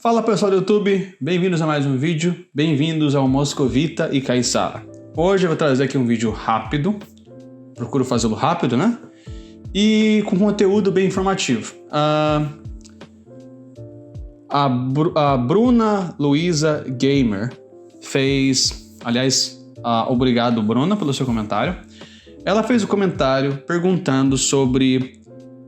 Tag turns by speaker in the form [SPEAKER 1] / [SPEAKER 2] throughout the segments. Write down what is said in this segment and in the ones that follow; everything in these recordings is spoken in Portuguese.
[SPEAKER 1] Fala pessoal do YouTube, bem-vindos a mais um vídeo, bem-vindos ao Moscovita e Caiçara. Hoje eu vou trazer aqui um vídeo rápido, procuro fazê-lo rápido, né? E com conteúdo bem informativo. A Bruna Luiza Gamer fez, obrigado Bruna pelo seu comentário. Ela fez um comentário perguntando sobre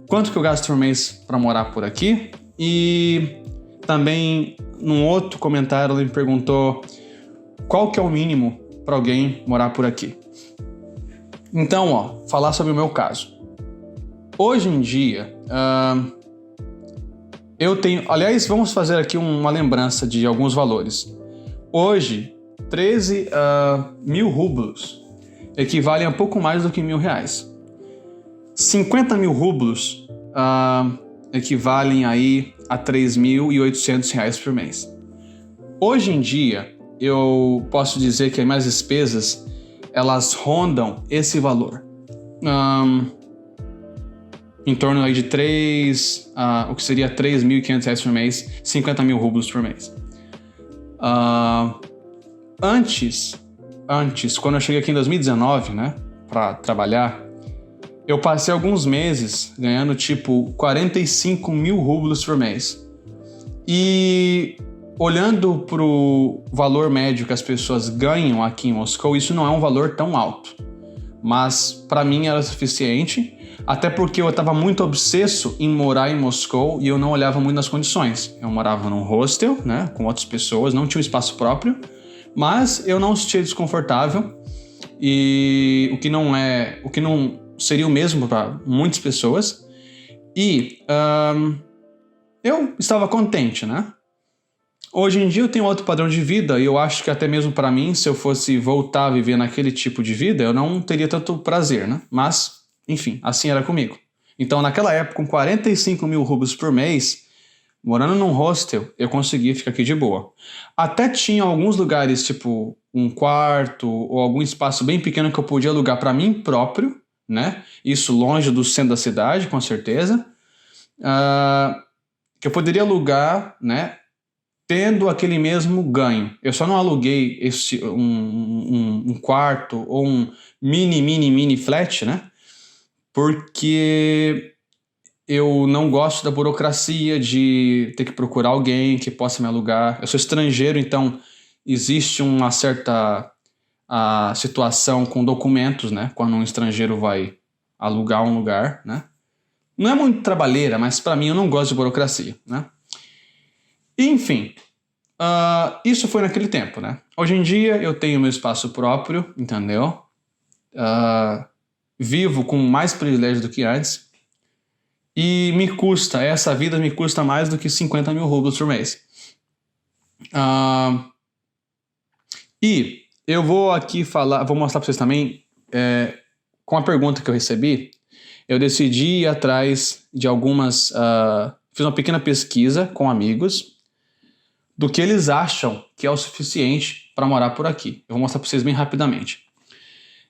[SPEAKER 1] quanto que eu gasto por mês para morar por aqui e também num outro comentário ela me perguntou qual que é o mínimo para alguém morar por aqui. Então, falar sobre o meu caso. Hoje em dia, eu tenho... Aliás, vamos fazer aqui uma lembrança de alguns valores. Hoje, 13 mil rublos equivalem a pouco mais do que R$1.000. 50 mil rublos equivalem aí a R$3.800 por mês. Hoje em dia, eu posso dizer que as minhas despesas, elas rondam esse valor. Em torno aí de o que seria R$3.500 por mês, 50 mil rublos por mês. Antes, quando eu cheguei aqui em 2019, né, para trabalhar, eu passei alguns meses ganhando tipo 45 mil rublos por mês. E olhando para o valor médio que as pessoas ganham aqui em Moscou, isso não é um valor tão alto. Mas para mim era suficiente, até porque eu estava muito obsesso em morar em Moscou e eu não olhava muito nas condições. Eu morava num hostel, né, com outras pessoas, não tinha um espaço próprio, mas eu não me sentia desconfortável e o que não seria o mesmo para muitas pessoas. E eu estava contente, né? Hoje em dia eu tenho outro padrão de vida e eu acho que até mesmo para mim, se eu fosse voltar a viver naquele tipo de vida, eu não teria tanto prazer, né? Mas, enfim, assim era comigo. Então, naquela época, com 45 mil rublos por mês, morando num hostel, eu conseguia ficar aqui de boa. Até tinha alguns lugares, tipo um quarto ou algum espaço bem pequeno que eu podia alugar para mim próprio, né? Isso longe do centro da cidade, com certeza. Que eu poderia alugar, né? Tendo aquele mesmo ganho. Eu só não aluguei um quarto ou um mini flat, né? Porque eu não gosto da burocracia de ter que procurar alguém que possa me alugar. Eu sou estrangeiro, então existe uma certa situação com documentos, né? Quando um estrangeiro vai alugar um lugar, né? Não é muito trabalheira, mas para mim eu não gosto de burocracia, né? Enfim, isso foi naquele tempo, né? Hoje em dia eu tenho meu espaço próprio, entendeu? Vivo com mais privilégio do que antes. E essa vida me custa mais do que 50 mil rublos por mês. E eu vou aqui vou mostrar para vocês também, com a pergunta que eu recebi, eu decidi ir atrás de algumas... fiz uma pequena pesquisa com amigos do que eles acham que é o suficiente para morar por aqui. Eu vou mostrar para vocês bem rapidamente.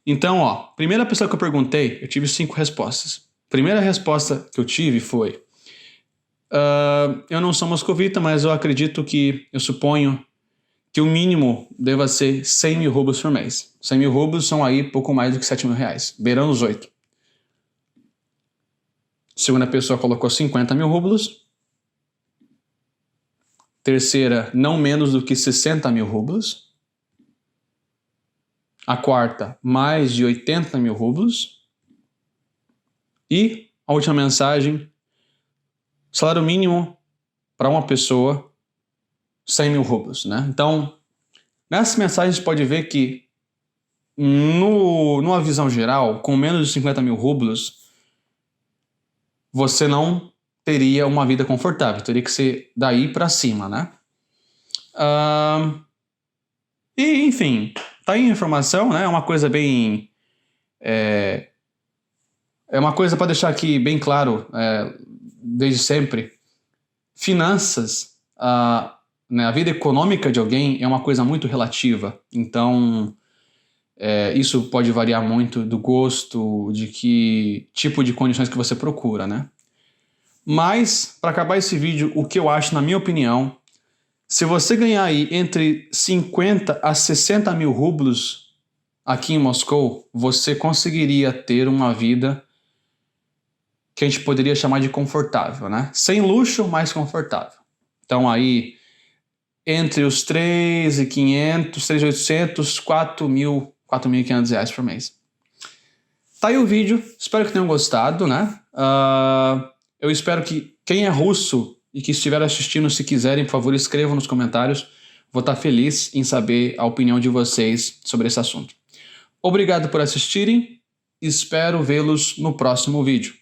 [SPEAKER 1] Então, primeira pessoa que eu perguntei, eu tive 5 respostas. Primeira resposta que eu tive foi: eu não sou moscovita, mas eu suponho que o mínimo deva ser 100 mil rublos por mês. 100 mil rublos são aí pouco mais do que R$7.000, beirando os 8. Segunda pessoa colocou 50 mil rublos. Terceira, não menos do que 60 mil rublos. A quarta, mais de 80 mil rublos. E a última mensagem: salário mínimo para uma pessoa, 100 mil rublos, né? Então, nessa mensagem você pode ver que, numa visão geral, com menos de 50 mil rublos, você não teria uma vida confortável. Teria que ser daí para cima, né? E, enfim, tá aí a informação, né? É uma coisa bem... É uma coisa para deixar aqui bem claro, desde sempre. Finanças, né, a vida econômica de alguém é uma coisa muito relativa. Então, isso pode variar muito do gosto, de que tipo de condições que você procura, né? Mas, para acabar esse vídeo, o que eu acho, na minha opinião, Se você ganhar aí entre 50 a 60 mil rublos aqui em Moscou, você conseguiria ter uma vida que a gente poderia chamar de confortável, né? Sem luxo, mas confortável. Então aí, entre os 3.500, 3.800, 4.500 reais por mês. Tá aí o vídeo, espero que tenham gostado, né? Eu espero que quem é russo e que estiver assistindo, se quiserem, por favor, escrevam nos comentários. Vou estar feliz em saber a opinião de vocês sobre esse assunto. Obrigado por assistirem, espero vê-los no próximo vídeo.